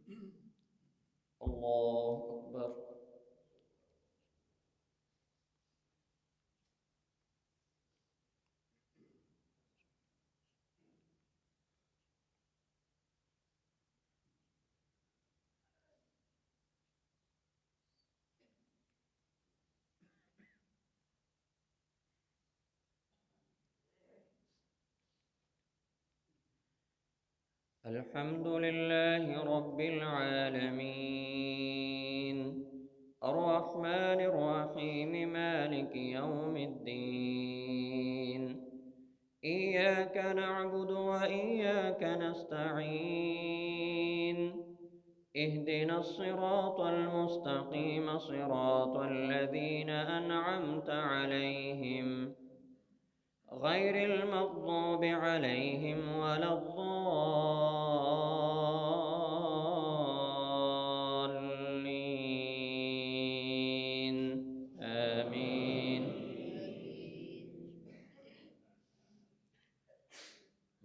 الله أكبر. الحمد لله رب العالمين، الرحمن الرحيم، مالك يوم الدين. إياك نعبد وإياك نستعين. اهدنا الصراط المستقيم، صراط الذين أنعمت عليهم غير المغضوب عليهم ولا الضالين. آمين.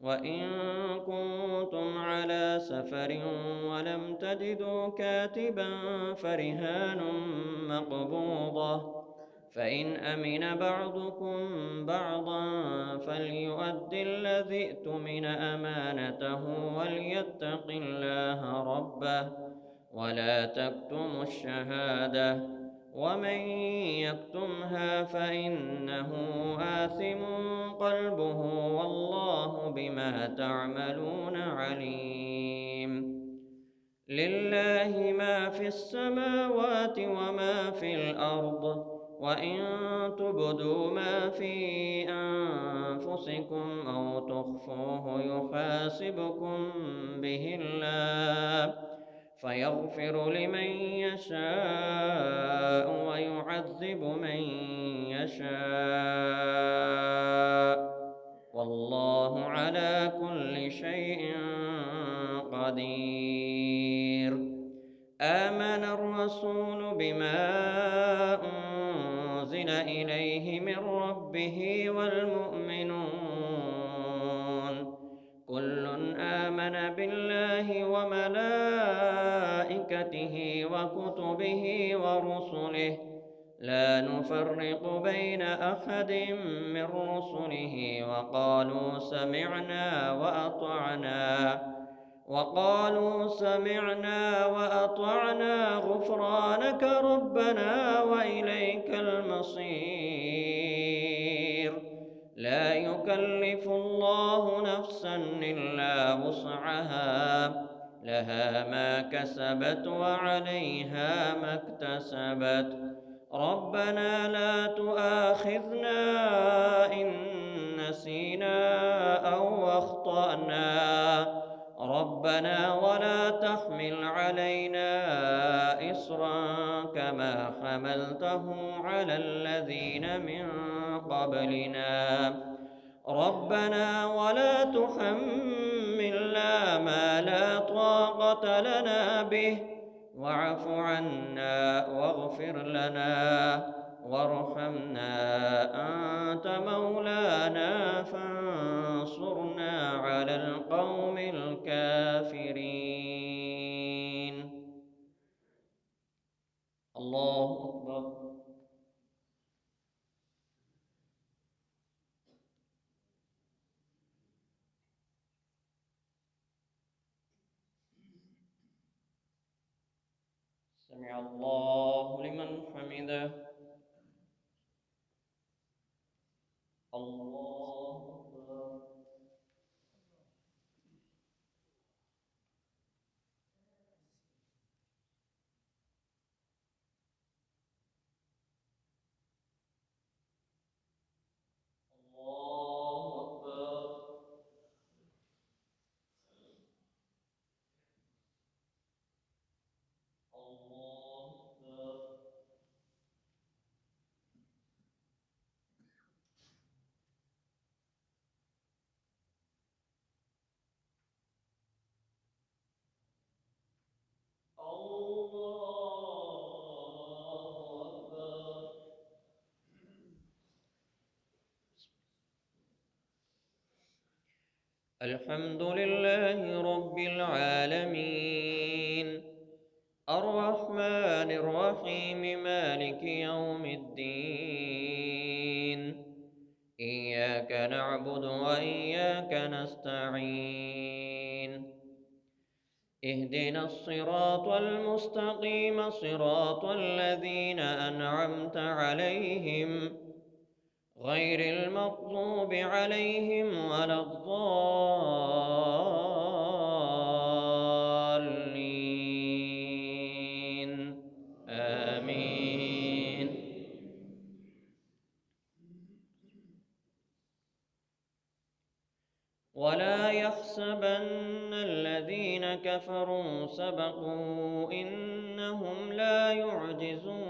وإن كنتم على سفر ولم تجدوا كاتبا فرهان مقبوضة، فإن أمن بعضكم بعضا فليؤدي الذي اؤتمن أمانته وليتق الله ربه ولا تكتموا الشهادة، ومن يكتمها فإنه آثم قلبه والله بما تعملون عليم. لله ما في السماوات وما في الأرض، وإن تبدوا ما في أنفسكم أو تخفوه يحاسبكم به الله، فيغفر لمن يشاء ويعذب من يشاء، والله على كل شيء قدير. آمن الرسول بما أنزل إليه من ربه والمؤمنون كل آمن بالله وملائكته وكتبه ورسله لا نفرق بين أحد من رسله وقالوا سمعنا وأطعنا غفرانك ربنا وإليك المصير. لا يكلف الله نفسا إلا وسعها، لها ما كسبت وعليها ما اكتسبت. ربنا لا تؤاخذنا إن نسينا أو أخطأنا، ربنا ولا تحمل علينا إصرا كما حملته على الذين من قبلنا، ربنا ولا تحملنا ما لا طاقة لنا به، واعف عنا واغفر لنا وارحمنا، أنت مولانا فانصرنا على القوم الكافرين. الله أكبر. سمع الله لمن حمده. الله أكبر. الله أكبر. الله أكبر. الله أكبر. الحمد لله رب العالمين، الرحمن الرحيم مالك يوم الدين إياك نعبد وإياك نستعين اهدنا الصراط المستقيم صراط الذين أنعمت عليهم غير المغضوب عليهم ولا الضالين آمين. ولا يحسبن الذين كفروا سبقوا إنهم لا يعجزون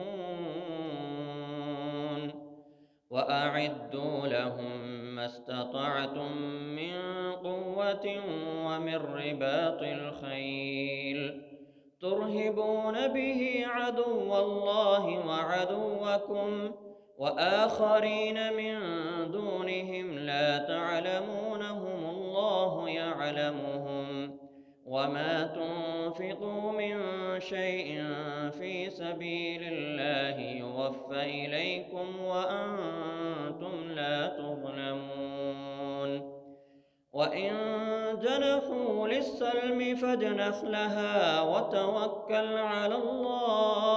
وأعدوا لهم ما استطعتم من قوة ومن رباط الخيل ترهبون به عدو الله وعدوكم وآخرين من دونهم لا تعلمونهم الله يعلمهم وما تنفقوا من شيء في سبيل الله يوفى إليكم وأنتم لا تظلمون وإن جنحوا للسلم فاجنح لها وتوكل على الله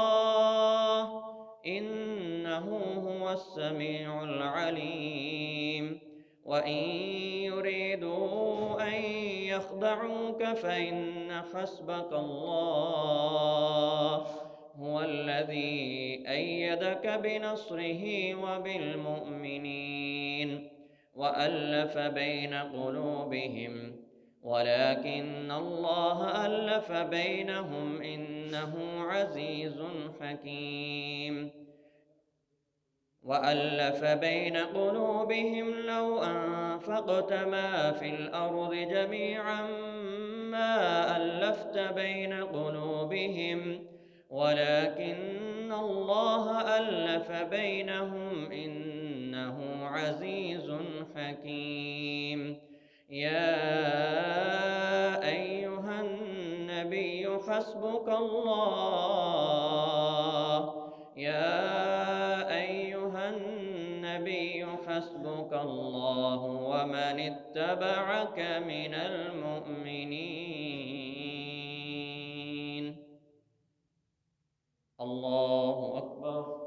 إنه هو السميع العليم وإن يريدوا أن يخدعوك فإن حسبك الله هو الذي أيدك بنصره وبالمؤمنين وألف بين قلوبهم ولكن الله ألف بينهم إنه عزيز حكيم وألف بين قلوبهم لو أنفقت ما في الأرض جميعا ما ألفت بين قلوبهم ولكن الله ألف بينهم إنه عزيز حكيم يا أيها النبي حسبك الله حسبك الله ومن اتبعك من المؤمنين الله أكبر.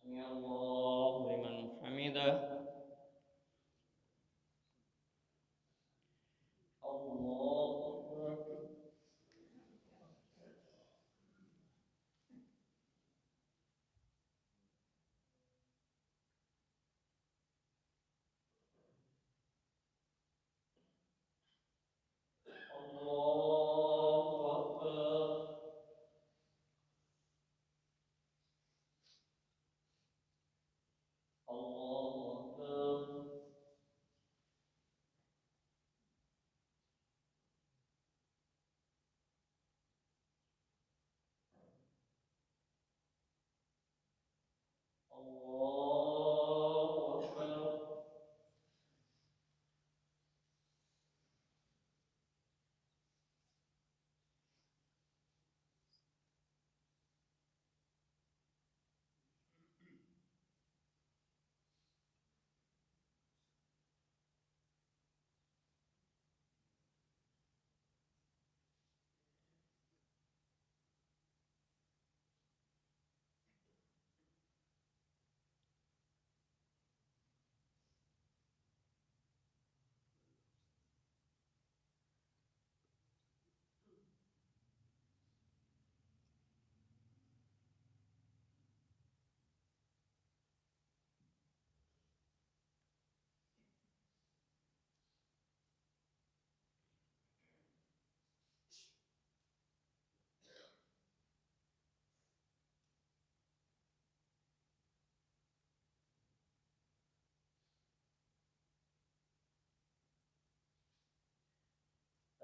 سمع الله لمن حمده. الله أكبر. الله أكبر. الله أكبر. الله أكبر.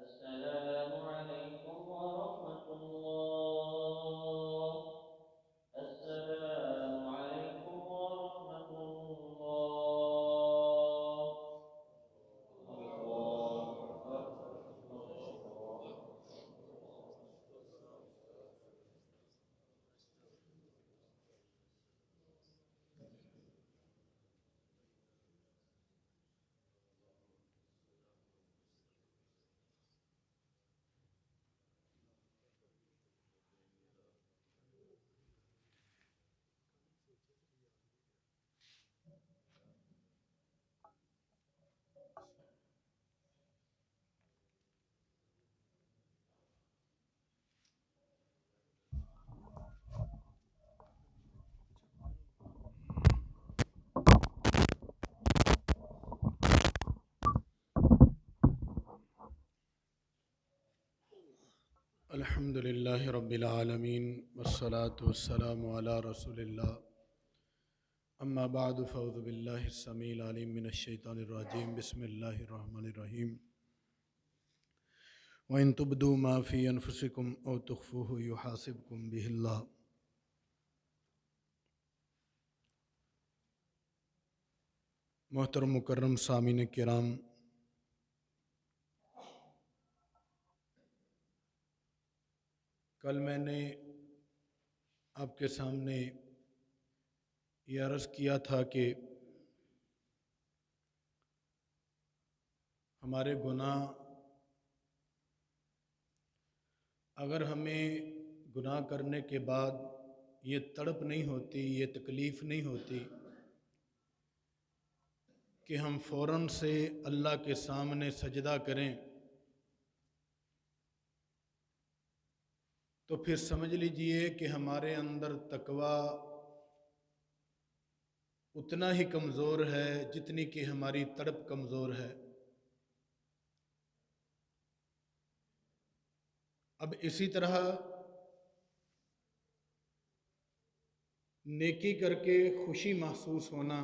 السلام عليكم ورحمة الله الحمد للہ رب العالمین والصلاة والسلام علی رسول اللہ اما بعد فاعوذ باللہ السمیع العلیم من الشیطان الرجیم بسم اللہ الرحمن الرحیم وَإِن تُبْدُوا مَا فِي أَنفُسِكُمْ أَوْ تُخْفُوهُ يُحَاسِبْكُم بِهِ اللہ۔ محترم مکرم سامعین کرام، کل میں نے آپ کے سامنے یہ عرض کیا تھا کہ ہمارے گناہ اگر ہمیں گناہ کرنے کے بعد یہ تڑپ نہیں ہوتی، یہ تکلیف نہیں ہوتی کہ ہم فوراً سے اللہ کے سامنے سجدہ کریں، تو پھر سمجھ لیجئے کہ ہمارے اندر تقوی اتنا ہی کمزور ہے جتنی کہ ہماری تڑپ کمزور ہے۔ اب اسی طرح نیکی کر کے خوشی محسوس ہونا،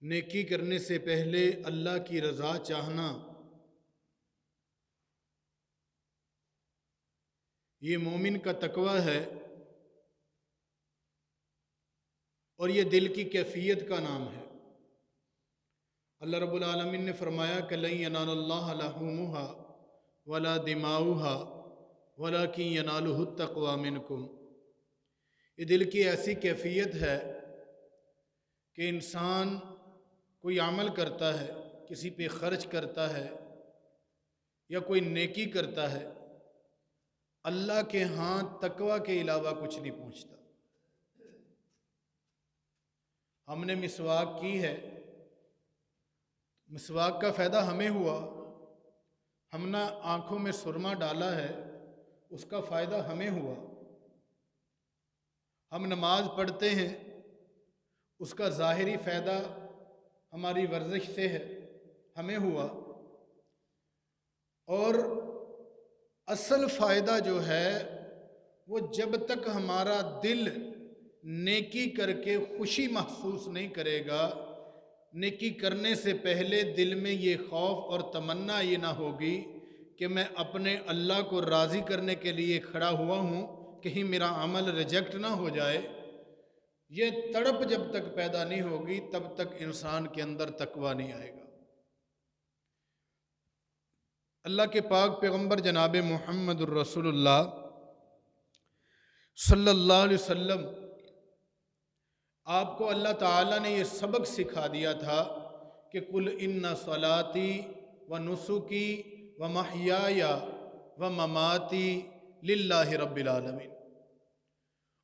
نیکی کرنے سے پہلے اللہ کی رضا چاہنا، یہ مومن کا تقوی ہے اور یہ دل کی کیفیت کا نام ہے۔ اللہ رب العالمین نے فرمایا کہ لَن يَنَالَ اللَّهَ لُحُومُهَا وَلَا دِمَاؤُهَا وَلَكِن يَنَالُهُ التَّقْوَىٰ مِنكُمْ۔ یہ دل کی ایسی کیفیت ہے کہ انسان کوئی عمل کرتا ہے، کسی پہ خرچ کرتا ہے یا کوئی نیکی کرتا ہے، اللہ کے ہاں تقوی کے علاوہ کچھ نہیں پہنچتا۔ ہم نے مسواک کی ہے، مسواک کا فائدہ ہمیں ہوا، ہم نے آنکھوں میں سرما ڈالا ہے، اس کا فائدہ ہمیں ہوا۔ ہم نماز پڑھتے ہیں، اس کا ظاہری فائدہ ہماری ورزش سے ہے، ہمیں ہوا، اور اصل فائدہ جو ہے وہ جب تک ہمارا دل نیکی کر کے خوشی محسوس نہیں کرے گا، نیکی کرنے سے پہلے دل میں یہ خوف اور تمنا یہ نہ ہوگی کہ میں اپنے اللہ کو راضی کرنے کے لیے کھڑا ہوا ہوں، کہیں میرا عمل ریجیکٹ نہ ہو جائے، یہ تڑپ جب تک پیدا نہیں ہوگی تب تک انسان کے اندر تقوی نہیں آئے گا۔ اللہ کے پاک پیغمبر جناب محمد الرسول اللہ صلی اللہ علیہ وسلم، آپ کو اللہ تعالیٰ نے یہ سبق سکھا دیا تھا کہ قُلْ إِنَّ صَلَاتِي وَنُسُكِي وَمَحْيَايَ وَمَمَاتِي لِلَّهِ رَبِّ العالمین،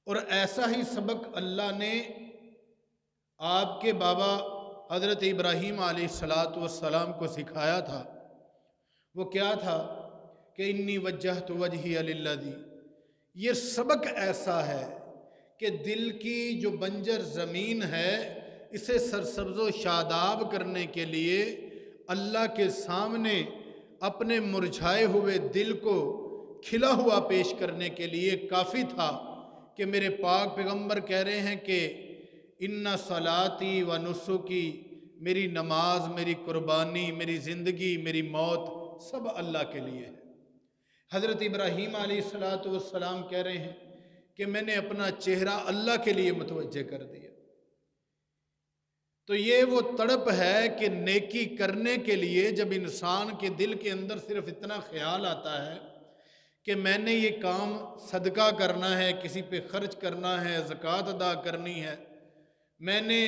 اور ایسا ہی سبق اللہ نے آپ کے بابا حضرت ابراہیم علیہ السلام کو سکھایا تھا۔ وہ کیا تھا کہ انی وجہت وجہی للذی، یہ سبق ایسا ہے کہ دل کی جو بنجر زمین ہے اسے سرسبز و شاداب کرنے کے لیے اللہ کے سامنے اپنے مرجھائے ہوئے دل کو کھلا ہوا پیش کرنے کے لیے کافی تھا کہ میرے پاک پیغمبر کہہ رہے ہیں کہ ان صلاتی و نسکی، میری نماز، میری قربانی، میری زندگی، میری موت سب اللہ کے لیے ہے۔ حضرت ابراہیم علیہ السلام کہہ رہے ہیں کہ میں نے اپنا چہرہ اللہ کے لیے متوجہ کر دیا۔ تو یہ وہ تڑپ ہے کہ نیکی کرنے کے لیے جب انسان کے دل کے اندر صرف اتنا خیال آتا ہے کہ میں نے یہ کام صدقہ کرنا ہے، کسی پہ خرچ کرنا ہے، زکوٰۃ ادا کرنی ہے، میں نے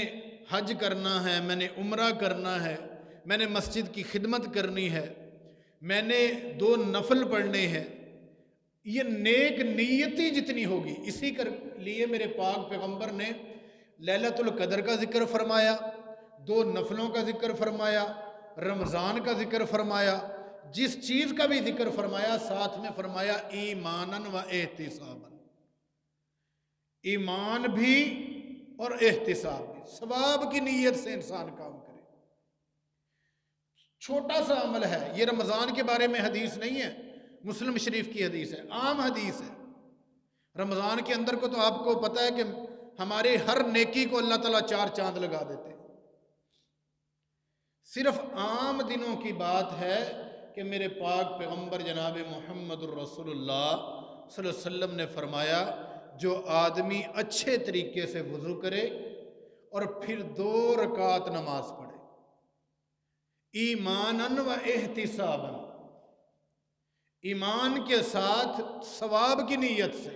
حج کرنا ہے، میں نے عمرہ کرنا ہے، میں نے مسجد کی خدمت کرنی ہے، میں نے 2 نفل پڑھنے ہیں، یہ نیک نیتی جتنی ہوگی، اسی کے لیے میرے پاک پیغمبر نے لیلۃ القدر کا ذکر فرمایا، 2 نفلوں کا ذکر فرمایا، رمضان کا ذکر فرمایا، جس چیز کا بھی ذکر فرمایا ساتھ میں فرمایا ایماناً و احتساباً، ایمان بھی اور احتساب بھی، ثواب کی نیت سے انسان کام کرے۔ چھوٹا سا عمل ہے، یہ رمضان کے بارے میں حدیث نہیں ہے، مسلم شریف کی حدیث ہے، عام حدیث ہے۔ رمضان کے اندر کو تو آپ کو پتہ ہے کہ ہمارے ہر نیکی کو اللہ تعالیٰ 4 چاند لگا دیتے ہیں۔ صرف عام دنوں کی بات ہے کہ میرے پاک پیغمبر جناب محمد الرسول اللہ صلی اللہ علیہ وسلم نے فرمایا، جو آدمی اچھے طریقے سے وضو کرے اور پھر 2 رکعت نماز پڑھے ایماناً و احتساباً، ایمان کے ساتھ ثواب کی نیت سے،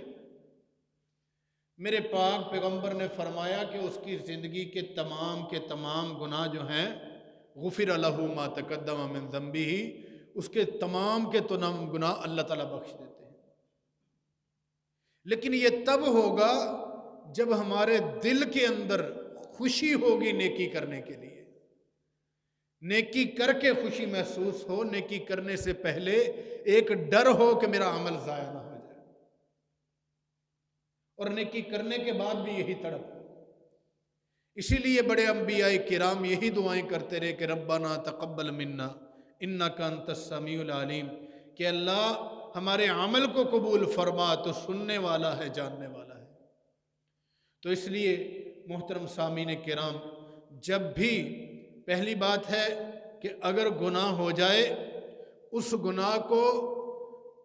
میرے پاک پیغمبر نے فرمایا کہ اس کی زندگی کے تمام گناہ جو ہیں غفر لہ ما تقدم من ذنبہ، اس کے تمام گناہ اللہ تعالیٰ بخش دیتے ہیں۔ لیکن یہ تب ہوگا جب ہمارے دل کے اندر خوشی ہوگی نیکی کرنے کے لیے، نیکی کر کے خوشی محسوس ہو، نیکی کرنے سے پہلے ایک ڈر ہو کہ میرا عمل ضائع نہ ہو جائے، اور نیکی کرنے کے بعد بھی یہی تڑپ ہو۔ اسی لیے بڑے انبیاء کرام یہی دعائیں کرتے رہے کہ ربنا تقبل منا انک انت السمیع العلیم، کہ اللہ ہمارے عمل کو قبول فرما، تو سننے والا ہے، جاننے والا ہے۔ تو اس لیے محترم سامعین کرام، جب بھی پہلی بات ہے کہ اگر گناہ ہو جائے، اس گناہ کو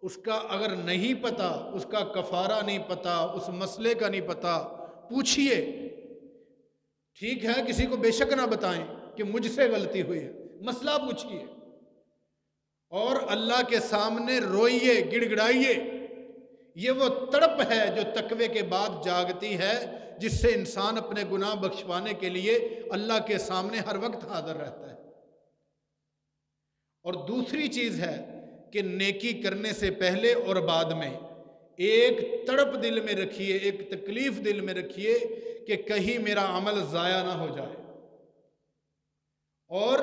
اس کا اگر نہیں پتہ، اس کا کفارہ نہیں پتہ، اس مسئلے کا نہیں پتہ، پوچھئے۔ ٹھیک ہے کسی کو بے شک نہ بتائیں کہ مجھ سے غلطی ہوئی ہے، مسئلہ پوچھئے اور اللہ کے سامنے روئیے، گڑ گڑائیے۔ یہ وہ تڑپ ہے جو تقوی کے بعد جاگتی ہے، جس سے انسان اپنے گناہ بخشوانے کے لیے اللہ کے سامنے ہر وقت حاضر رہتا ہے۔ اور دوسری چیز ہے کہ نیکی کرنے سے پہلے اور بعد میں ایک تڑپ دل میں رکھیے، ایک تکلیف دل میں رکھیے کہ کہیں میرا عمل ضائع نہ ہو جائے، اور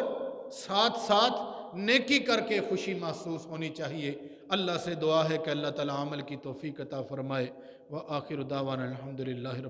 ساتھ ساتھ نیکی کر کے خوشی محسوس ہونی چاہیے۔ اللہ سے دعا ہے کہ اللہ تعالی عمل کی توفیق عطا فرمائے۔ وآخر دعوانا الحمدللہ رب